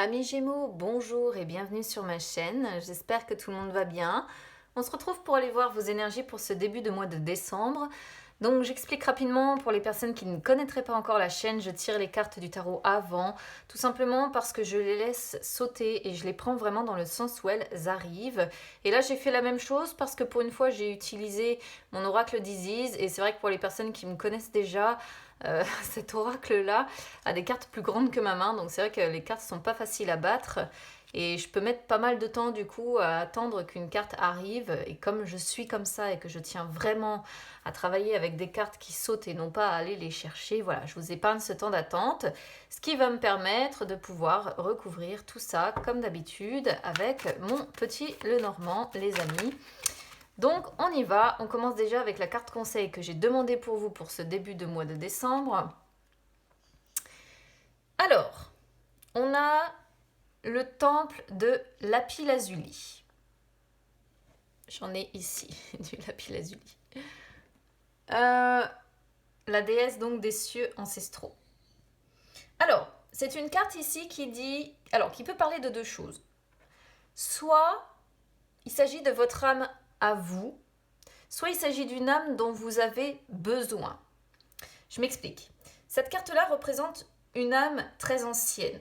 Amis Gémeaux, bonjour et bienvenue sur ma chaîne. J'espère que tout le monde va bien. On se retrouve pour aller voir vos énergies pour ce début de mois de décembre. Donc j'explique rapidement pour les personnes qui ne connaîtraient pas encore la chaîne, je tire les cartes du tarot avant, tout simplement parce que je les laisse sauter et je les prends vraiment dans le sens où elles arrivent. Et là j'ai fait la même chose parce que pour une fois j'ai utilisé mon oracle d'Isis et c'est vrai que pour les personnes qui me connaissent déjà, cet oracle-là a des cartes plus grandes que ma main, donc c'est vrai que les cartes sont pas faciles à battre. Et je peux mettre pas mal de temps du coup à attendre qu'une carte arrive. Et comme je suis comme ça et que je tiens vraiment à travailler avec des cartes qui sautent et non pas à aller les chercher, voilà, je vous épargne ce temps d'attente. Ce qui va me permettre de pouvoir recouvrir tout ça comme d'habitude avec mon petit Lenormand, les amis. Donc on y va, on commence déjà avec la carte conseil que j'ai demandée pour vous pour ce début de mois de décembre. Alors, on a le temple de lapis-lazuli. J'en ai ici du lapis-lazuli. La déesse donc des cieux ancestraux. Alors, c'est une carte ici qui dit, alors qui peut parler de deux choses. Soit il s'agit de votre âme à vous, soit il s'agit d'une âme dont vous avez besoin. Je m'explique. Cette carte-là représente une âme très ancienne,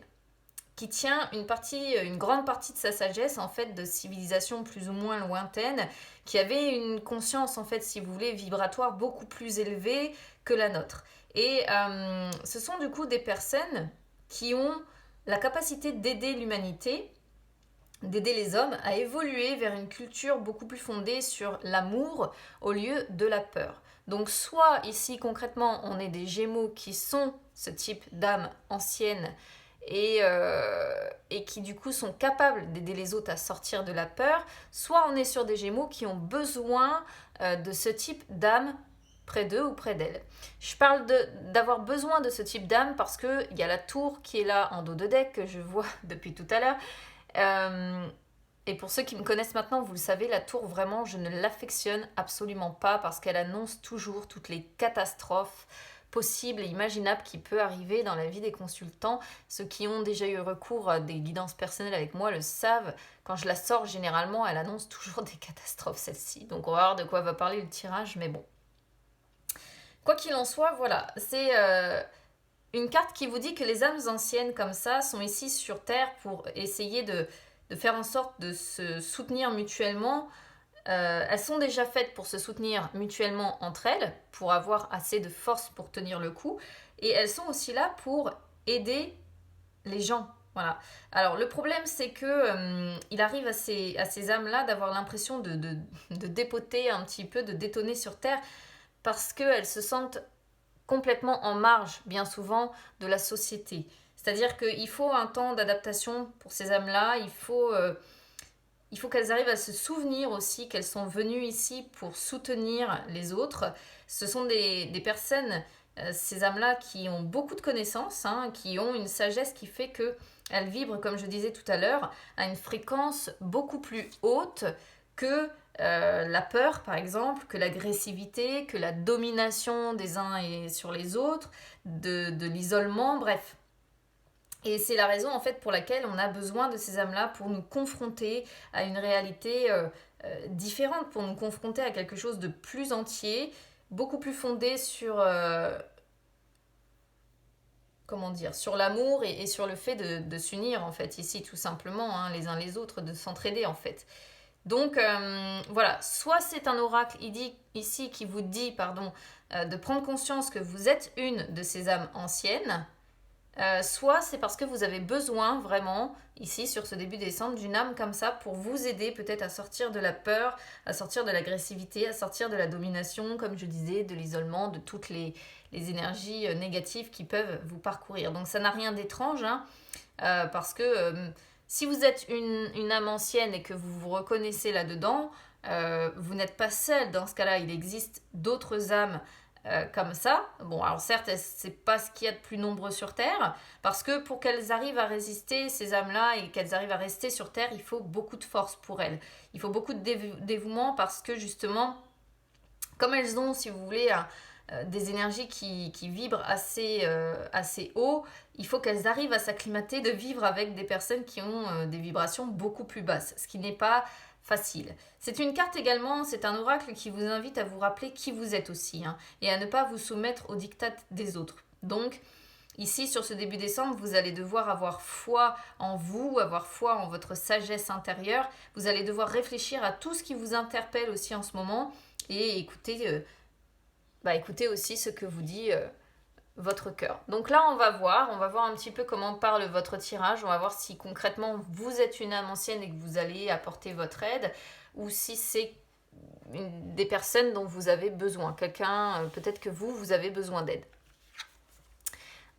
qui tient une grande partie de sa sagesse en fait de civilisation plus ou moins lointaine, qui avait une conscience en fait, si vous voulez, vibratoire beaucoup plus élevée que la nôtre. Et ce sont du coup des personnes qui ont la capacité d'aider l'humanité, d'aider les hommes à évoluer vers une culture beaucoup plus fondée sur l'amour au lieu de la peur. Donc soit ici concrètement on est des Gémeaux qui sont ce type d'âme ancienne et qui du coup sont capables d'aider les autres à sortir de la peur, soit on est sur des Gémeaux qui ont besoin de ce type d'âme près d'eux ou près d'elles. Je parle d'avoir besoin de ce type d'âme parce qu'il y a la tour qui est là en dos de deck que je vois depuis tout à l'heure. Et pour ceux qui me connaissent maintenant, vous le savez, la tour, vraiment, je ne l'affectionne absolument pas parce qu'elle annonce toujours toutes les catastrophes possibles et imaginables qui peuvent arriver dans la vie des consultants. Ceux qui ont déjà eu recours à des guidances personnelles avec moi le savent. Quand je la sors, généralement, elle annonce toujours des catastrophes, celle-ci. Donc on va voir de quoi va parler le tirage, mais bon. Quoi qu'il en soit, voilà, c'est une carte qui vous dit que les âmes anciennes comme ça sont ici sur Terre pour essayer de faire en sorte de se soutenir mutuellement. Elles sont déjà faites pour se soutenir mutuellement entre elles, pour avoir assez de force pour tenir le coup. Et elles sont aussi là pour aider les gens. Voilà. Alors le problème c'est que il arrive à ces âmes-là d'avoir l'impression de dépoter un petit peu, de détonner sur Terre, parce qu'elles se sentent complètement en marge, bien souvent, de la société. C'est-à-dire qu'il faut un temps d'adaptation pour ces âmes-là, il faut qu'elles arrivent à se souvenir aussi qu'elles sont venues ici pour soutenir les autres. Ce sont des personnes, ces âmes-là, qui ont beaucoup de connaissances, hein, qui ont une sagesse qui fait qu'elles vibrent, comme je disais tout à l'heure, à une fréquence beaucoup plus haute que la peur, par exemple, que l'agressivité, que la domination des uns et sur les autres, de l'isolement, bref. Et c'est la raison en fait pour laquelle on a besoin de ces âmes-là pour nous confronter à une réalité différente, pour nous confronter à quelque chose de plus entier, beaucoup plus fondé sur comment dire, sur l'amour et sur le fait de s'unir en fait ici tout simplement, hein, les uns les autres, de s'entraider en fait. Donc voilà, soit c'est un oracle ici qui vous dit pardon, de prendre conscience que vous êtes une de ces âmes anciennes, soit c'est parce que vous avez besoin vraiment, ici sur ce début décembre, d'une âme comme ça pour vous aider peut-être à sortir de la peur, à sortir de l'agressivité, à sortir de la domination, comme je disais, de l'isolement, de toutes les énergies négatives qui peuvent vous parcourir. Donc ça n'a rien d'étrange, hein, parce que si vous êtes une âme ancienne et que vous vous reconnaissez là-dedans, vous n'êtes pas seul. Dans ce cas-là, il existe d'autres âmes comme ça. Bon, alors certes, c'est pas ce qu'il y a de plus nombreux sur Terre, parce que pour qu'elles arrivent à résister, ces âmes-là, et qu'elles arrivent à rester sur Terre, il faut beaucoup de force pour elles. Il faut beaucoup de dévouement parce que justement, comme elles ont, si vous voulez, des énergies qui vibrent assez haut, il faut qu'elles arrivent à s'acclimater de vivre avec des personnes qui ont des vibrations beaucoup plus basses, ce qui n'est pas facile. C'est une carte également, c'est un oracle qui vous invite à vous rappeler qui vous êtes aussi, hein, et à ne pas vous soumettre aux diktats des autres. Donc, ici, sur ce début décembre, vous allez devoir avoir foi en vous, avoir foi en votre sagesse intérieure. Vous allez devoir réfléchir à tout ce qui vous interpelle aussi en ce moment et écouter aussi ce que vous dit votre cœur. Donc là, on va voir un petit peu comment parle votre tirage. On va voir si concrètement vous êtes une âme ancienne et que vous allez apporter votre aide, ou si c'est des personnes dont vous avez besoin. Quelqu'un, peut-être que vous avez besoin d'aide.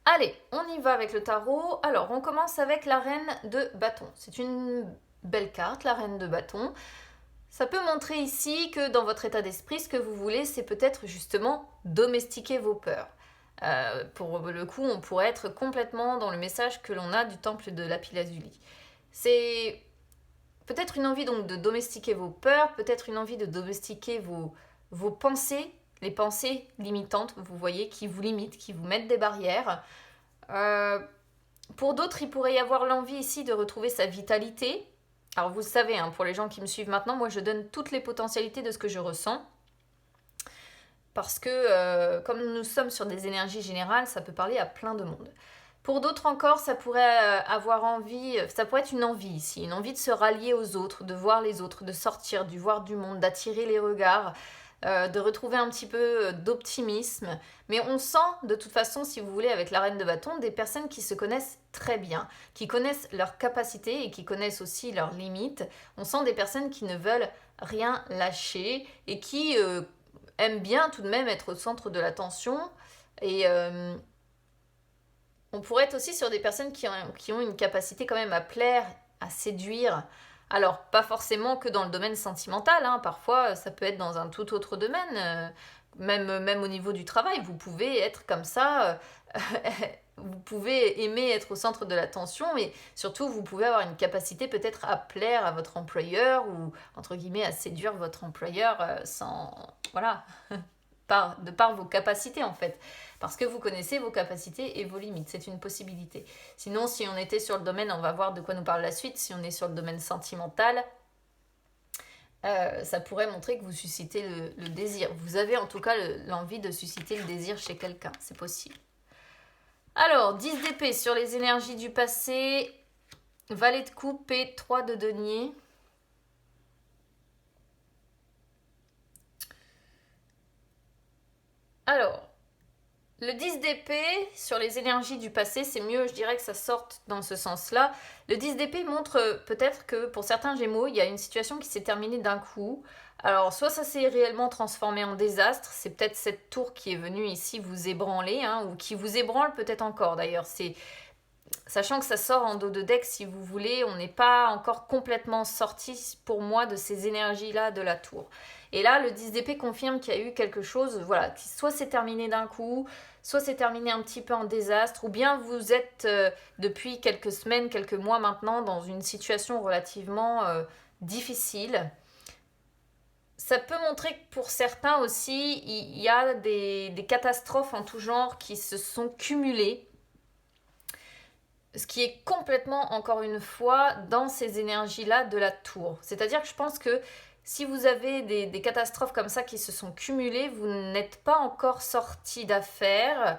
Allez, on y va avec le tarot. Alors, on commence avec la reine de bâton. C'est une belle carte, la reine de bâton. Ça peut montrer ici que dans votre état d'esprit, ce que vous voulez, c'est peut-être justement domestiquer vos peurs. Pour le coup, on pourrait être complètement dans le message que l'on a du temple de Lapis-Lazuli. C'est peut-être une envie donc de domestiquer vos peurs, peut-être une envie de domestiquer vos pensées, les pensées limitantes, vous voyez, qui vous limitent, qui vous mettent des barrières. Pour d'autres, il pourrait y avoir l'envie ici de retrouver sa vitalité. Alors vous savez, hein, pour les gens qui me suivent maintenant, moi je donne toutes les potentialités de ce que je ressens. Parce que comme nous sommes sur des énergies générales, ça peut parler à plein de monde. Pour d'autres encore, ça pourrait avoir envie, ça pourrait être une envie ici, une envie de se rallier aux autres, de voir les autres, de sortir, du voir du monde, d'attirer les regards, de retrouver un petit peu d'optimisme. Mais on sent de toute façon, si vous voulez, avec la reine de bâton, des personnes qui se connaissent très bien, qui connaissent leurs capacités et qui connaissent aussi leurs limites. On sent des personnes qui ne veulent rien lâcher et qui aiment bien tout de même être au centre de l'attention. Et on pourrait être aussi sur des personnes qui ont une capacité quand même à plaire, à séduire. Alors, pas forcément que dans le domaine sentimental, hein. Parfois ça peut être dans un tout autre domaine, même au niveau du travail, vous pouvez être comme ça, vous pouvez aimer être au centre de l'attention et surtout vous pouvez avoir une capacité peut-être à plaire à votre employeur ou entre guillemets à séduire votre employeur sans... Voilà, de par vos capacités en fait. Parce que vous connaissez vos capacités et vos limites, c'est une possibilité. Sinon, si on était sur le domaine, on va voir de quoi nous parle la suite, si on est sur le domaine sentimental, ça pourrait montrer que vous suscitez le désir. Vous avez en tout cas l'envie de susciter le désir chez quelqu'un, c'est possible. Alors, 10 d'épée sur les énergies du passé, valet de coupe et 3 de denier. Alors, le 10 d'épée sur les énergies du passé, c'est mieux, je dirais que ça sorte dans ce sens-là. Le 10 d'épée montre peut-être que pour certains Gémeaux, il y a une situation qui s'est terminée d'un coup. Alors, soit ça s'est réellement transformé en désastre, c'est peut-être cette tour qui est venue ici vous ébranler, hein, ou qui vous ébranle peut-être encore d'ailleurs. Sachant que ça sort en dos de deck, si vous voulez, on n'est pas encore complètement sorti pour moi de ces énergies-là de la tour. Et là, le 10 d'épée confirme qu'il y a eu quelque chose, voilà, qui soit c'est terminé d'un coup, soit c'est terminé un petit peu en désastre, ou bien vous êtes depuis quelques semaines, quelques mois maintenant dans une situation relativement difficile. Ça peut montrer que pour certains aussi, il y a des catastrophes en tout genre qui se sont cumulées. Ce qui est complètement, encore une fois, dans ces énergies-là de la tour. C'est-à-dire que je pense que si vous avez des catastrophes comme ça qui se sont cumulées, vous n'êtes pas encore sorti d'affaire,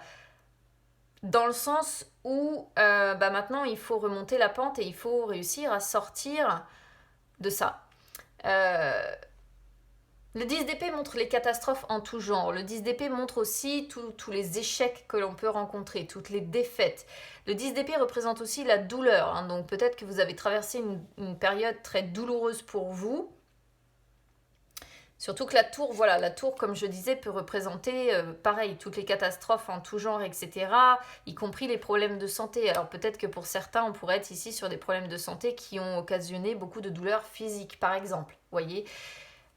dans le sens où maintenant il faut remonter la pente et il faut réussir à sortir de ça. Le 10 d'épée montre les catastrophes en tout genre. Le 10 d'épée montre aussi tous les échecs que l'on peut rencontrer, toutes les défaites. Le 10 d'épée représente aussi la douleur, hein, donc peut-être que vous avez traversé une période très douloureuse pour vous. Surtout que la tour, voilà, la tour, comme je disais, peut représenter, pareil, toutes les catastrophes en tout genre, etc., y compris les problèmes de santé. Alors peut-être que pour certains, on pourrait être ici sur des problèmes de santé qui ont occasionné beaucoup de douleurs physiques, par exemple, vous voyez.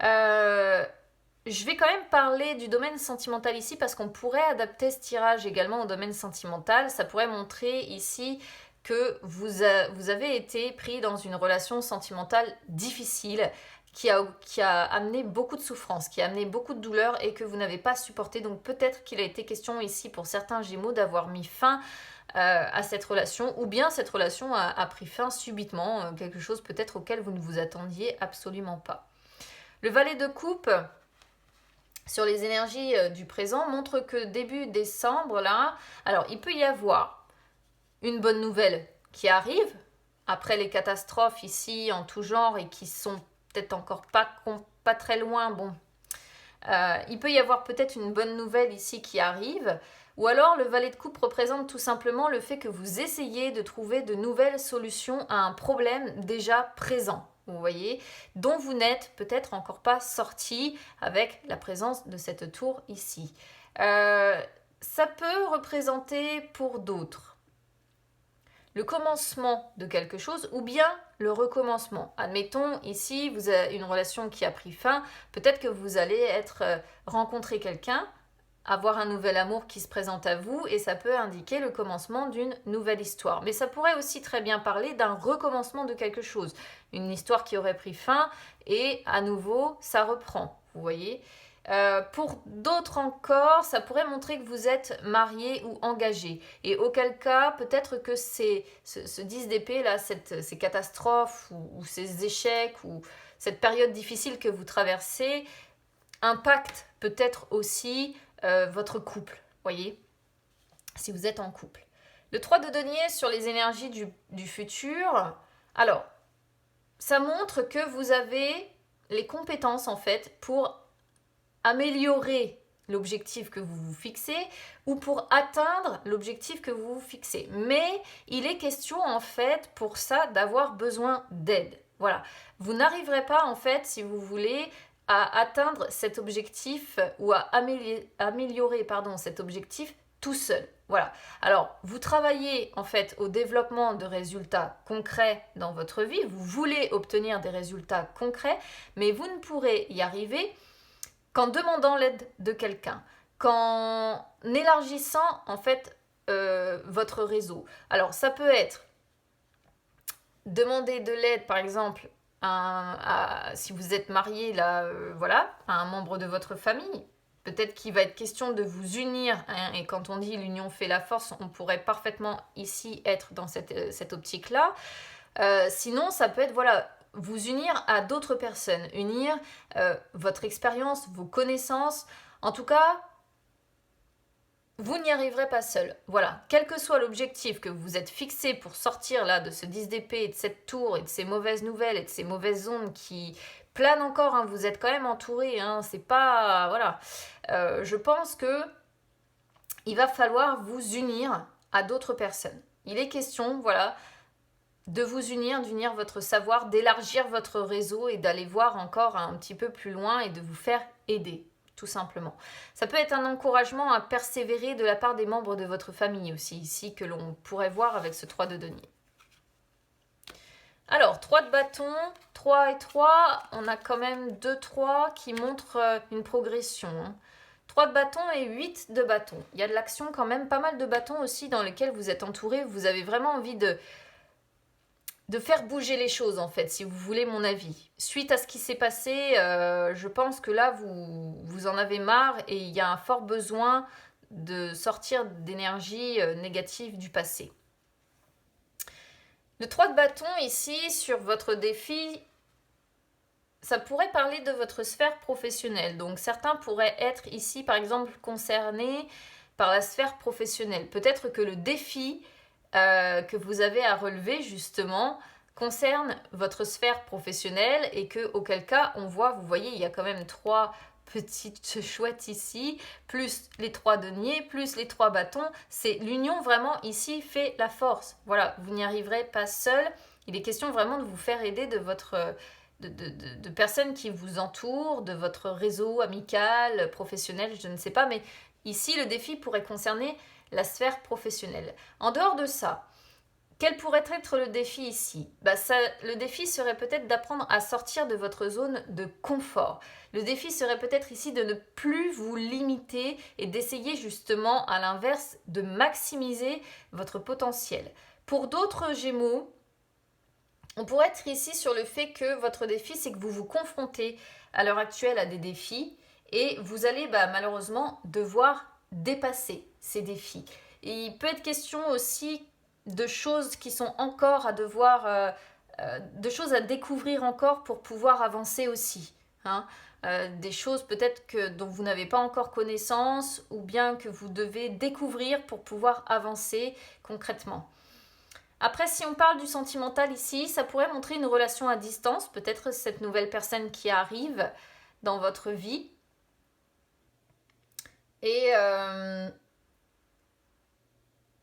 Je vais quand même parler du domaine sentimental ici parce qu'on pourrait adapter ce tirage également au domaine sentimental. Ça pourrait montrer ici que vous avez été pris dans une relation sentimentale difficile qui a amené beaucoup de souffrance, qui a amené beaucoup de douleur et que vous n'avez pas supporté. Donc peut-être qu'il a été question ici pour certains Gémeaux d'avoir mis fin à cette relation, ou bien cette relation a pris fin subitement, quelque chose peut-être auquel vous ne vous attendiez absolument pas. Le valet de coupe sur les énergies du présent montre que début décembre, là, alors il peut y avoir une bonne nouvelle qui arrive, après les catastrophes ici en tout genre et qui sont peut-être encore pas très loin, bon, il peut y avoir peut-être une bonne nouvelle ici qui arrive, ou alors le valet de coupe représente tout simplement le fait que vous essayez de trouver de nouvelles solutions à un problème déjà présent, vous voyez, dont vous n'êtes peut-être encore pas sorti avec la présence de cette tour ici. Ça peut représenter pour d'autres le commencement de quelque chose ou bien le recommencement. Admettons, ici, vous avez une relation qui a pris fin, peut-être que vous allez rencontrer quelqu'un, avoir un nouvel amour qui se présente à vous et ça peut indiquer le commencement d'une nouvelle histoire. Mais ça pourrait aussi très bien parler d'un recommencement de quelque chose, une histoire qui aurait pris fin et à nouveau, ça reprend, vous voyez. Pour d'autres encore, ça pourrait montrer que vous êtes marié ou engagé. Et auquel cas, peut-être que ce 10 d'épée, là, ces catastrophes ou ces échecs ou cette période difficile que vous traversez impacte peut-être aussi votre couple, voyez, si vous êtes en couple. Le 3 de denier sur les énergies du futur, alors, ça montre que vous avez les compétences en fait pour améliorer l'objectif que vous vous fixez ou pour atteindre l'objectif que vous vous fixez. Mais il est question en fait pour ça d'avoir besoin d'aide. Voilà, vous n'arriverez pas en fait si vous voulez à atteindre cet objectif ou à améliorer cet objectif tout seul. Voilà. Alors, vous travaillez en fait au développement de résultats concrets dans votre vie, vous voulez obtenir des résultats concrets, mais vous ne pourrez y arriver qu'en demandant l'aide de quelqu'un, qu'en élargissant en fait votre réseau. Alors ça peut être demander de l'aide par exemple si vous êtes marié là, voilà, à un membre de votre famille. Peut-être qu'il va être question de vous unir, hein, et quand on dit l'union fait la force, on pourrait parfaitement ici être dans cette optique-là. Sinon, ça peut être, voilà, vous unir à d'autres personnes, unir votre expérience, vos connaissances. En tout cas, vous n'y arriverez pas seul. Voilà, quel que soit l'objectif que vous vous êtes fixé pour sortir là de ce 10 d'épée et de cette tour et de ces mauvaises nouvelles et de ces mauvaises ondes qui planent encore, hein, vous êtes quand même entouré, hein, c'est pas... Voilà. Je pense que il va falloir vous unir à d'autres personnes. Il est question, voilà, de vous unir, d'unir votre savoir, d'élargir votre réseau et d'aller voir encore un petit peu plus loin et de vous faire aider, tout simplement. Ça peut être un encouragement à persévérer de la part des membres de votre famille aussi, ici, que l'on pourrait voir avec ce 3 de denier. Alors, 3 de bâton, 3 et 3, on a quand même 2-3 qui montrent une progression, hein. 3 de bâton et 8 de bâton. Il y a de l'action quand même, pas mal de bâtons aussi dans lesquels vous êtes entouré, vous avez vraiment envie de faire bouger les choses en fait, si vous voulez mon avis. Suite à ce qui s'est passé, je pense que là, vous en avez marre et il y a un fort besoin de sortir d'énergie négative du passé. Le 3 de bâton ici, sur votre défi, ça pourrait parler de votre sphère professionnelle. Donc certains pourraient être ici, par exemple, concernés par la sphère professionnelle. Peut-être que le défi que vous avez à relever justement concerne votre sphère professionnelle et que auquel cas on voit, vous voyez, il y a quand même 3 petites chouettes ici, plus les 3 deniers, plus les 3 bâtons. C'est l'union vraiment ici fait la force. Voilà, vous n'y arriverez pas seul. Il est question vraiment de vous faire aider de votre de personnes qui vous entourent, de votre réseau amical, professionnel, je ne sais pas, mais ici le défi pourrait concerner la sphère professionnelle. En dehors de ça, quel pourrait être le défi ici ? Le défi serait peut-être d'apprendre à sortir de votre zone de confort. Le défi serait peut-être ici de ne plus vous limiter et d'essayer justement, à l'inverse, de maximiser votre potentiel. Pour d'autres Gémeaux, On pourrait être ici sur le fait que votre défi, c'est que vous vous confrontez à l'heure actuelle à des défis et vous allez malheureusement devoir dépasser ces défis. Et il peut être question aussi de choses qui sont encore à devoir, de choses à découvrir encore pour pouvoir avancer aussi. Hein. Des choses peut-être dont vous n'avez pas encore connaissance ou bien que vous devez découvrir pour pouvoir avancer concrètement. Après, si on parle du sentimental ici, ça pourrait montrer une relation à distance, peut-être cette nouvelle personne qui arrive dans votre vie. Et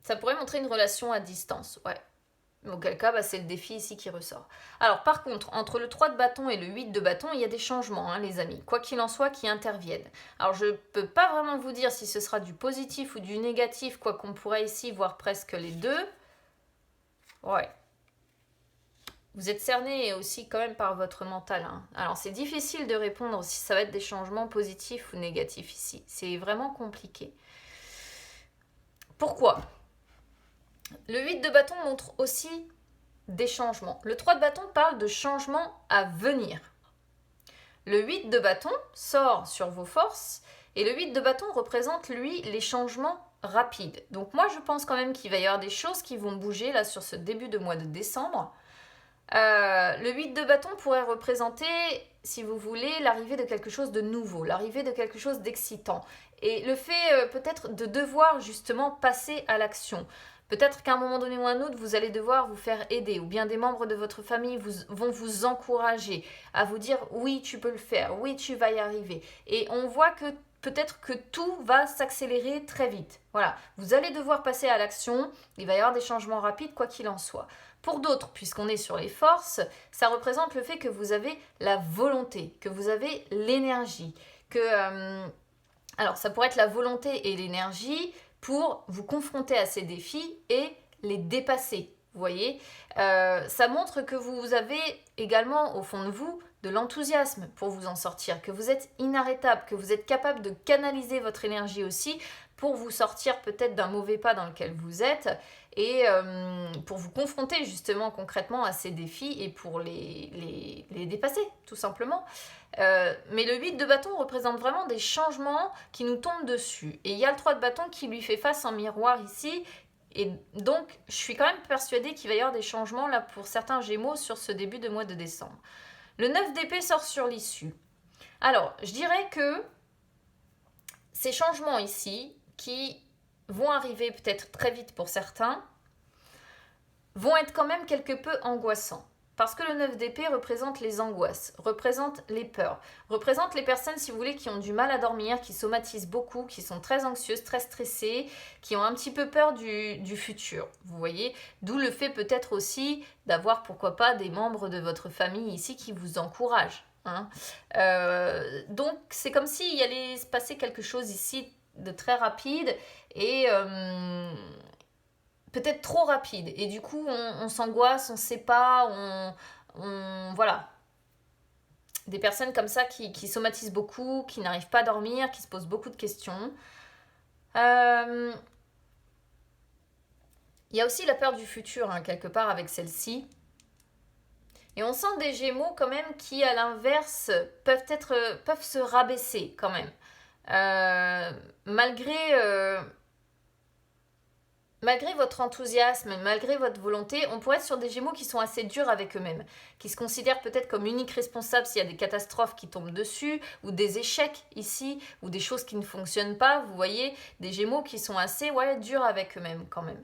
ça pourrait montrer une relation à distance, ouais. Auquel cas, c'est le défi ici qui ressort. Alors, par contre, entre le 3 de bâton et le 8 de bâton, il y a des changements, hein, les amis. Quoi qu'il en soit, qui interviennent. Alors, je ne peux pas vraiment vous dire si ce sera du positif ou du négatif, quoi qu'on pourrait ici voir presque les deux. Ouais. Vous êtes cerné aussi quand même par votre mental. Hein. Alors, c'est difficile de répondre si ça va être des changements positifs ou négatifs ici. C'est vraiment compliqué. Pourquoi ? Le 8 de bâton montre aussi des changements. Le 3 de bâton parle de changements à venir. Le 8 de bâton sort sur vos forces et le 8 de bâton représente, lui, les changements rapides. Donc moi, je pense quand même qu'il va y avoir des choses qui vont bouger là sur ce début de mois de décembre. Le 8 de bâton pourrait représenter, si vous voulez, l'arrivée de quelque chose de nouveau, l'arrivée de quelque chose d'excitant. Et le fait peut-être de devoir justement passer à l'action. Peut-être qu'à un moment donné ou un autre, vous allez devoir vous faire aider, ou bien des membres de votre famille vont vous encourager à vous dire « oui, tu peux le faire, oui, tu vas y arriver ». Et on voit que peut-être que tout va s'accélérer très vite. Voilà, vous allez devoir passer à l'action, il va y avoir des changements rapides, quoi qu'il en soit. Pour d'autres, puisqu'on est sur les forces, ça représente le fait que vous avez la volonté, que vous avez l'énergie, que... alors, ça pourrait être la volonté et l'énergie pour vous confronter à ces défis et les dépasser. Vous voyez, ça montre que vous avez également au fond de vous de l'enthousiasme pour vous en sortir, que vous êtes inarrêtable, que vous êtes capable de canaliser votre énergie aussi pour vous sortir peut-être d'un mauvais pas dans lequel vous êtes et pour vous confronter justement concrètement à ces défis et pour les dépasser tout simplement. Mais le 8 de bâton représente vraiment des changements qui nous tombent dessus. Et il y a le 3 de bâton qui lui fait face en miroir ici. Et donc, je suis quand même persuadée qu'il va y avoir des changements là pour certains Gémeaux sur ce début de mois de décembre. Le 9 d'épée sort sur l'issue. Alors, je dirais que ces changements ici, qui vont arriver peut-être très vite pour certains, vont être quand même quelque peu angoissants. Parce que le 9 d'épée représente les angoisses, représente les peurs, représente les personnes, si vous voulez, qui ont du mal à dormir, qui somatisent beaucoup, qui sont très anxieuses, très stressées, qui ont un petit peu peur du futur. Vous voyez, d'où le fait peut-être aussi d'avoir, pourquoi pas, des membres de votre famille ici qui vous encouragent. Hein. Donc, c'est comme s'il allait se passer quelque chose ici de très rapide et... peut-être trop rapide et du coup on s'angoisse, on ne sait pas, voilà. Des personnes comme ça qui somatisent beaucoup, qui n'arrivent pas à dormir, qui se posent beaucoup de questions. Il y a aussi la peur du futur, hein, quelque part avec celle-ci. Et on sent des Gémeaux quand même qui, à l'inverse, peuvent se rabaisser quand même. Malgré votre enthousiasme, malgré votre volonté, on pourrait être sur des Gémeaux qui sont assez durs avec eux-mêmes, qui se considèrent peut-être comme uniques responsables s'il y a des catastrophes qui tombent dessus, ou des échecs ici, ou des choses qui ne fonctionnent pas, vous voyez, des Gémeaux qui sont assez durs avec eux-mêmes quand même.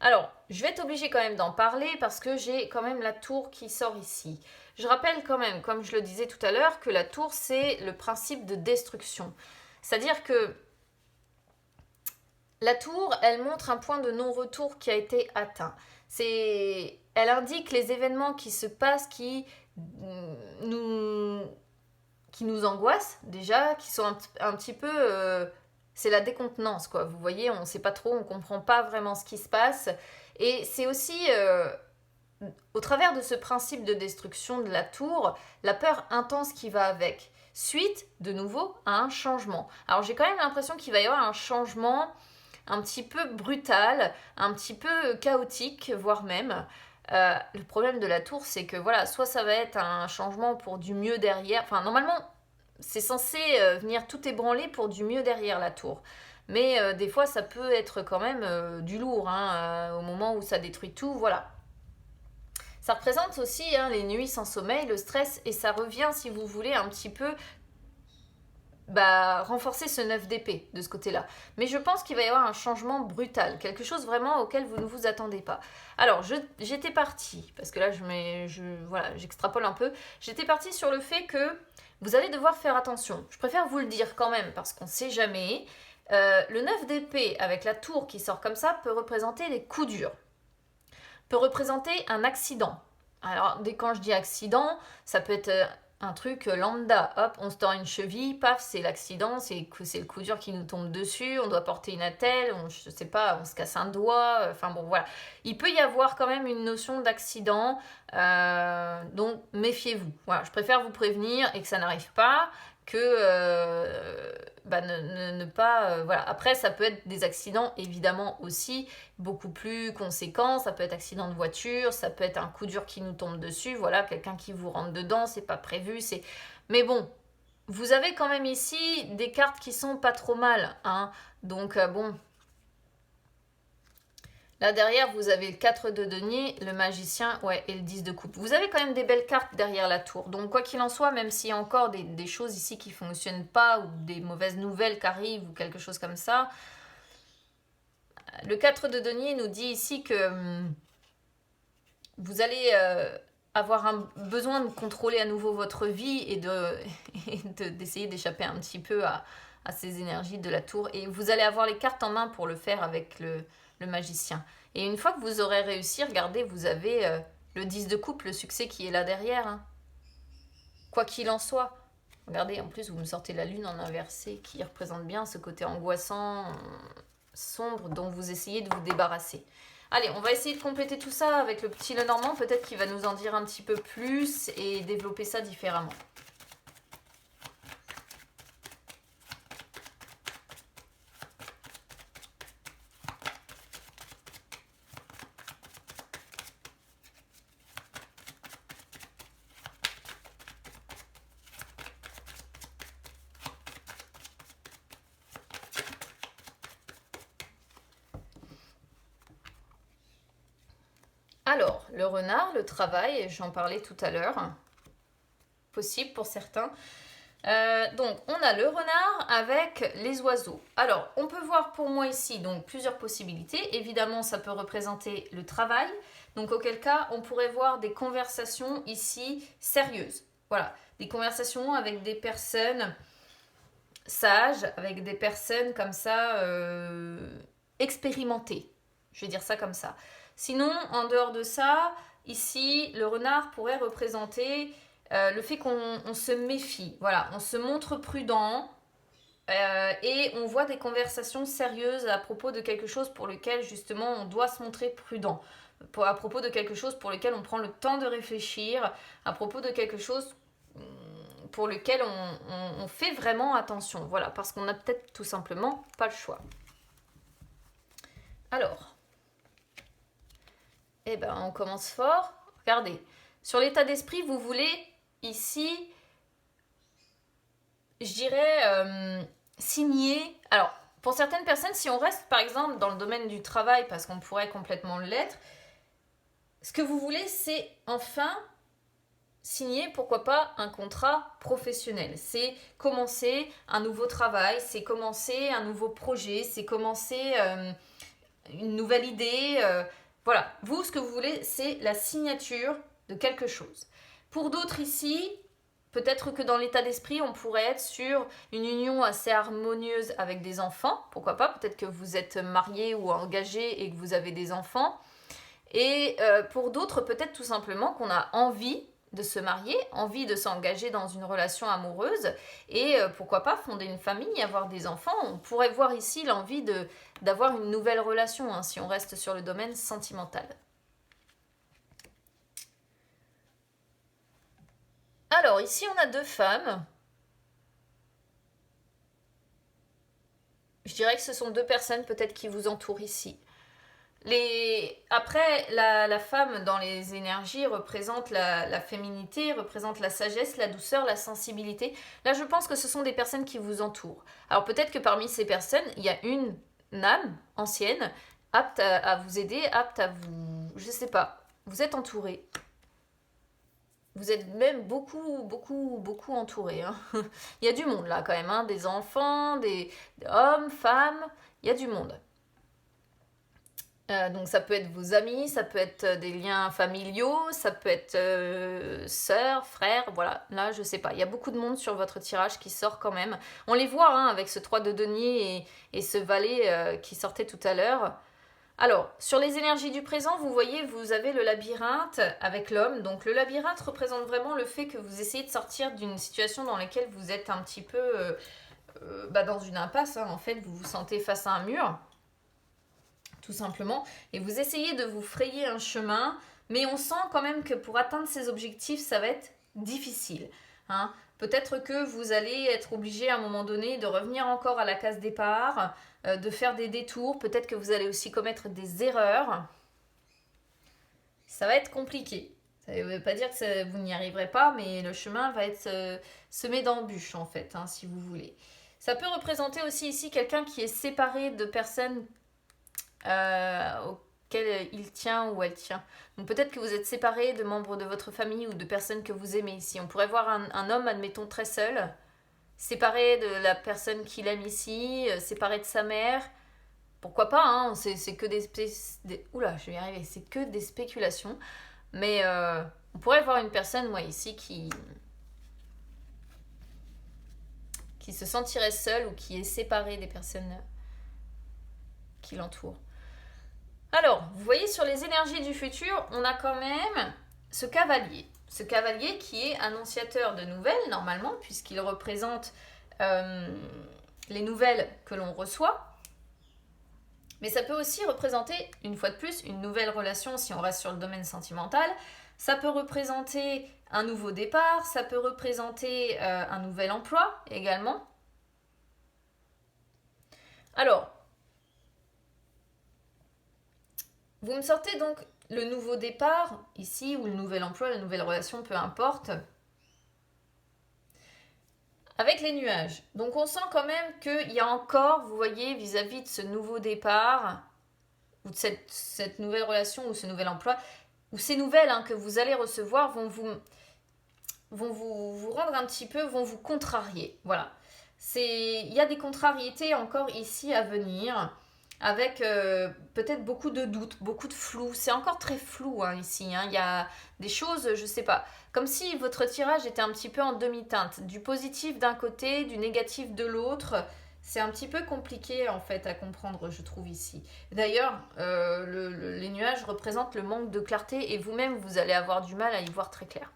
Alors, je vais être obligée quand même d'en parler parce que j'ai quand même la tour qui sort ici. Je rappelle quand même, comme je le disais tout à l'heure, que la tour, c'est le principe de destruction. C'est-à-dire que la tour, elle montre un point de non-retour qui a été atteint. Elle indique les événements qui se passent, qui nous angoissent déjà, qui sont un petit peu... c'est la décontenance, quoi. Vous voyez, on ne sait pas trop, on ne comprend pas vraiment ce qui se passe. Et c'est aussi, au travers de ce principe de destruction de la tour, la peur intense qui va avec. Suite, de nouveau, à un changement. Alors j'ai quand même l'impression qu'il va y avoir un changement un petit peu brutal, un petit peu chaotique, voire même. Le problème de la tour, c'est que voilà, soit ça va être un changement pour du mieux derrière. Enfin, normalement, c'est censé venir tout ébranler pour du mieux derrière la tour. Mais des fois, ça peut être quand même du lourd, hein, au moment où ça détruit tout, voilà. Ça représente aussi hein, les nuits sans sommeil, le stress, et ça revient, si vous voulez, un petit peu renforcer ce 9 d'épée de ce côté-là. Mais je pense qu'il va y avoir un changement brutal, quelque chose vraiment auquel vous ne vous attendez pas. Alors, j'étais partie, parce que là, voilà, j'extrapole un peu, j'étais partie sur le fait que vous allez devoir faire attention. Je préfère vous le dire quand même, parce qu'on ne sait jamais. Le 9 d'épée, avec la tour qui sort comme ça, peut représenter les coups durs, peut représenter un accident. Alors, dès quand je dis accident, ça peut être un truc lambda. Hop, on se tord une cheville, paf, c'est l'accident, c'est le coup dur qui nous tombe dessus, on doit porter une attelle, je sais pas, on se casse un doigt, enfin bon, voilà. Il peut y avoir quand même une notion d'accident, donc méfiez-vous. Voilà, je préfère vous prévenir et que ça n'arrive pas, que ne pas... voilà. Après, ça peut être des accidents, évidemment, aussi, beaucoup plus conséquents. Ça peut être accident de voiture, ça peut être un coup dur qui nous tombe dessus, voilà, quelqu'un qui vous rentre dedans, c'est pas prévu, c'est... Mais bon, vous avez quand même ici des cartes qui sont pas trop mal, hein. Donc, bon... Là derrière, vous avez le 4 de denier, le magicien, ouais, et le 10 de coupe. Vous avez quand même des belles cartes derrière la tour. Donc quoi qu'il en soit, même s'il y a encore des choses ici qui ne fonctionnent pas, ou des mauvaises nouvelles qui arrivent, ou quelque chose comme ça, le 4 de denier nous dit ici que vous allez avoir un besoin de contrôler à nouveau votre vie et d'essayer d'échapper un petit peu à ces énergies de la tour. Et vous allez avoir les cartes en main pour le faire avec le magicien. Et une fois que vous aurez réussi, regardez, vous avez le 10 de coupe, le succès qui est là derrière. Hein. Quoi qu'il en soit. Regardez, en plus, vous me sortez la lune en inversé qui représente bien ce côté angoissant, sombre, dont vous essayez de vous débarrasser. Allez, on va essayer de compléter tout ça avec le petit Lenormand. Peut-être qu'il va nous en dire un petit peu plus et développer ça différemment. Alors, le renard, le travail, j'en parlais tout à l'heure, possible pour certains. Donc, on a le renard avec les oiseaux. Alors, on peut voir pour moi ici donc plusieurs possibilités. Évidemment, ça peut représenter le travail. Donc, auquel cas, on pourrait voir des conversations ici sérieuses. Voilà, des conversations avec des personnes sages, avec des personnes comme ça expérimentées. Je vais dire ça comme ça. Sinon, en dehors de ça, ici, le renard pourrait représenter le fait qu'on se méfie. Voilà, on se montre prudent et on voit des conversations sérieuses à propos de quelque chose pour lequel, justement, on doit se montrer prudent. À propos de quelque chose pour lequel on prend le temps de réfléchir, à propos de quelque chose pour lequel on fait vraiment attention. Voilà, parce qu'on n'a peut-être tout simplement pas le choix. Alors, eh ben, on commence fort. Regardez, sur l'état d'esprit, vous voulez ici, je dirais, signer. Alors, pour certaines personnes, si on reste par exemple dans le domaine du travail, parce qu'on pourrait complètement l'être, ce que vous voulez, c'est enfin signer, pourquoi pas, un contrat professionnel. C'est commencer un nouveau travail, c'est commencer un nouveau projet, c'est commencer une nouvelle idée. Voilà, vous, ce que vous voulez, c'est la signature de quelque chose. Pour d'autres ici, peut-être que dans l'état d'esprit, on pourrait être sur une union assez harmonieuse avec des enfants. Pourquoi pas, peut-être que vous êtes marié ou engagé et que vous avez des enfants. Et pour d'autres, peut-être tout simplement qu'on a envie de se marier, envie de s'engager dans une relation amoureuse et pourquoi pas fonder une famille, avoir des enfants. On pourrait voir ici l'envie d'avoir une nouvelle relation, hein, si on reste sur le domaine sentimental. Alors ici on a deux femmes. Je dirais que ce sont deux personnes peut-être qui vous entourent ici. Après, la femme dans les énergies représente la féminité, représente la sagesse, la douceur, la sensibilité. Là, je pense que ce sont des personnes qui vous entourent. Alors peut-être que parmi ces personnes, il y a une âme ancienne, apte à vous aider, apte à vous... Je sais pas. Vous êtes entouré. Vous êtes même beaucoup, beaucoup, beaucoup entouré. Hein. Il y a du monde là quand même. Hein. Des enfants, des hommes, femmes. Il y a du monde. Donc ça peut être vos amis, ça peut être des liens familiaux, ça peut être sœurs, frères, voilà. Là, je sais pas. Il y a beaucoup de monde sur votre tirage qui sort quand même. On les voit hein, avec ce 3 de denier et ce valet qui sortait tout à l'heure. Alors, sur les énergies du présent, vous voyez, vous avez le labyrinthe avec l'homme. Donc le labyrinthe représente vraiment le fait que vous essayez de sortir d'une situation dans laquelle vous êtes un petit peu dans une impasse. Hein. En fait, vous vous sentez face à un mur, tout simplement. Et vous essayez de vous frayer un chemin, mais on sent quand même que pour atteindre ces objectifs, ça va être difficile. Hein. Peut-être que vous allez être obligé à un moment donné de revenir encore à la case départ, de faire des détours, peut-être que vous allez aussi commettre des erreurs. Ça va être compliqué. Ça ne veut pas dire que vous n'y arriverez pas, mais le chemin va être semé d'embûches en fait, hein, si vous voulez. Ça peut représenter aussi ici quelqu'un qui est séparé de personnes auquel il tient ou elle tient. Donc peut-être que vous êtes séparé de membres de votre famille ou de personnes que vous aimez ici. On pourrait voir un homme, admettons, très seul, séparé de la personne qu'il aime ici, séparé de sa mère. Pourquoi pas, hein, c'est que oula, je vais y arriver, c'est que des spéculations. Mais on pourrait voir une personne, moi, ici, qui se sentirait seule ou qui est séparée des personnes qui l'entourent. Alors, vous voyez, sur les énergies du futur, on a quand même ce cavalier. Ce cavalier qui est annonciateur de nouvelles, normalement, puisqu'il représente les nouvelles que l'on reçoit. Mais ça peut aussi représenter, une fois de plus, une nouvelle relation si on reste sur le domaine sentimental. Ça peut représenter un nouveau départ, ça peut représenter un nouvel emploi également. Alors, vous me sortez donc le nouveau départ, ici, ou le nouvel emploi, la nouvelle relation, peu importe, avec les nuages. Donc on sent quand même qu'il y a encore, vous voyez, vis-à-vis de ce nouveau départ, ou de cette nouvelle relation, ou ce nouvel emploi, ou ces nouvelles hein, que vous allez recevoir vont vous rendre un petit peu, vont vous contrarier. Voilà. Il y a des contrariétés encore ici à venir, avec peut-être beaucoup de doutes, beaucoup de flou. C'est encore très flou hein, ici. Hein. Il y a des choses, je sais pas, comme si votre tirage était un petit peu en demi-teinte. Du positif d'un côté, du négatif de l'autre. C'est un petit peu compliqué en fait à comprendre, je trouve ici. D'ailleurs, les nuages représentent le manque de clarté et vous-même, vous allez avoir du mal à y voir très clair.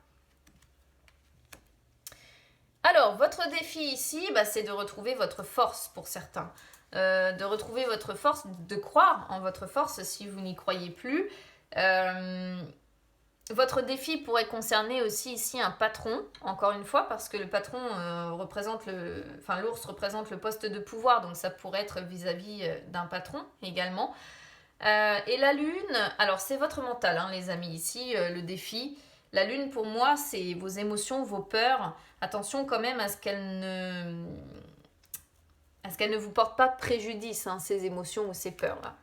Alors, votre défi ici, c'est de retrouver votre force pour certains. De retrouver votre force, de croire en votre force si vous n'y croyez plus. Votre défi pourrait concerner aussi ici un patron, encore une fois, parce que le patron représente l'ours représente le poste de pouvoir, donc ça pourrait être vis-à-vis d'un patron également. Et la lune, alors c'est votre mental, hein, les amis, ici, le défi. La lune, pour moi, c'est vos émotions, vos peurs. Attention quand même à ce qu'elles ne vous portent pas préjudice, hein, ces émotions ou ces peurs-là.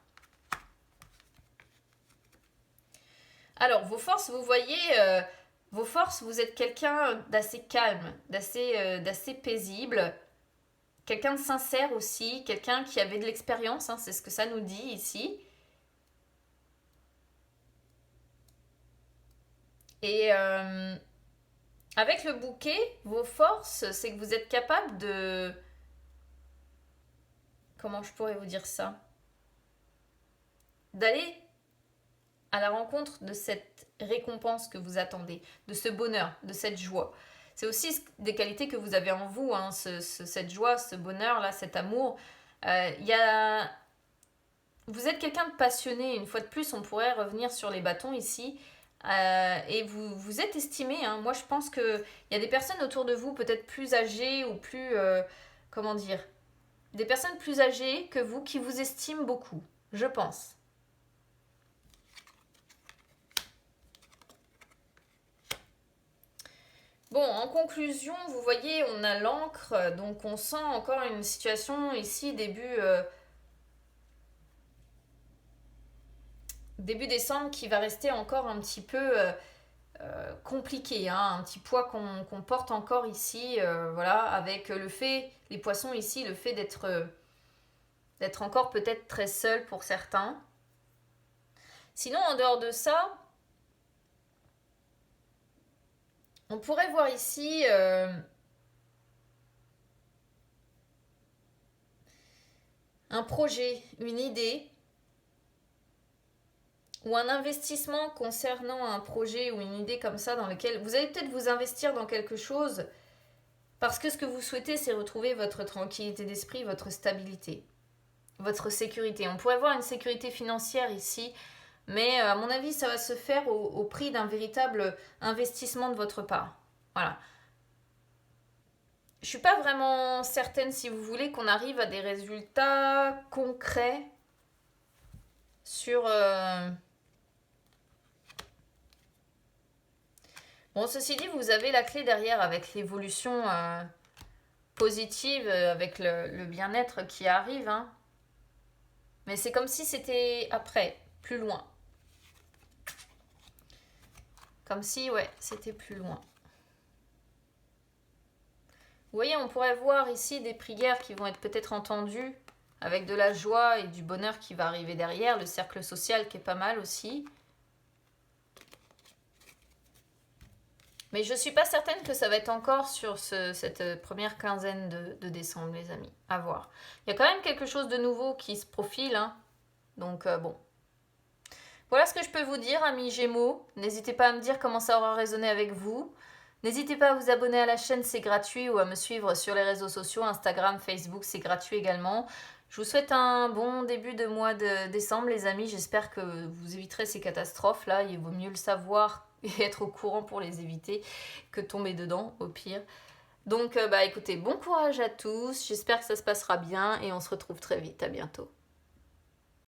Alors, vos forces, vous voyez, vos forces, vous êtes quelqu'un d'assez calme, d'assez paisible, quelqu'un de sincère aussi, quelqu'un qui avait de l'expérience, hein, c'est ce que ça nous dit ici. Et avec le bouquet, vos forces, c'est que vous êtes capable de... Comment je pourrais vous dire ça? D'aller à la rencontre de cette récompense que vous attendez, de ce bonheur, de cette joie. C'est aussi des qualités que vous avez en vous, hein, cette joie, ce bonheur-là, cet amour. Vous êtes quelqu'un de passionné, une fois de plus, on pourrait revenir sur les bâtons ici. Et vous êtes estimé. Hein. Moi, je pense qu'il y a des personnes autour de vous, peut-être plus âgées ou plus... comment dire? Des personnes plus âgées que vous qui vous estiment beaucoup, je pense. Bon, en conclusion, vous voyez, on a l'encre, donc on sent encore une situation ici, début décembre, qui va rester encore un petit peu compliqué, hein, un petit poids qu'on porte encore ici, voilà, avec le fait, les poissons ici, le fait d'être encore peut-être très seul pour certains. Sinon, en dehors de ça, on pourrait voir ici un projet, une idée ou un investissement concernant un projet ou une idée comme ça dans lequel vous allez peut-être vous investir dans quelque chose parce que ce que vous souhaitez, c'est retrouver votre tranquillité d'esprit, votre stabilité, votre sécurité. On pourrait voir une sécurité financière ici, mais à mon avis, ça va se faire au prix d'un véritable investissement de votre part. Voilà. Je suis pas vraiment certaine, si vous voulez, qu'on arrive à des résultats concrets sur... Bon, ceci dit, vous avez la clé derrière avec l'évolution positive, avec le bien-être qui arrive, hein. Mais c'est comme si c'était après, plus loin. Comme si, ouais, c'était plus loin. Vous voyez, on pourrait voir ici des prières qui vont être peut-être entendues avec de la joie et du bonheur qui va arriver derrière, le cercle social qui est pas mal aussi. Mais je ne suis pas certaine que ça va être encore sur cette première quinzaine de décembre, les amis. À voir. Il y a quand même quelque chose de nouveau qui se profile, hein. Donc, bon. Voilà ce que je peux vous dire, amis Gémeaux. N'hésitez pas à me dire comment ça aura résonné avec vous. N'hésitez pas à vous abonner à la chaîne, c'est gratuit, ou à me suivre sur les réseaux sociaux, Instagram, Facebook, c'est gratuit également. Je vous souhaite un bon début de mois de décembre, les amis. J'espère que vous éviterez ces catastrophes-là. Il vaut mieux le savoir et être au courant pour les éviter que tomber dedans, au pire. Donc, écoutez, bon courage à tous. J'espère que ça se passera bien et on se retrouve très vite. À bientôt.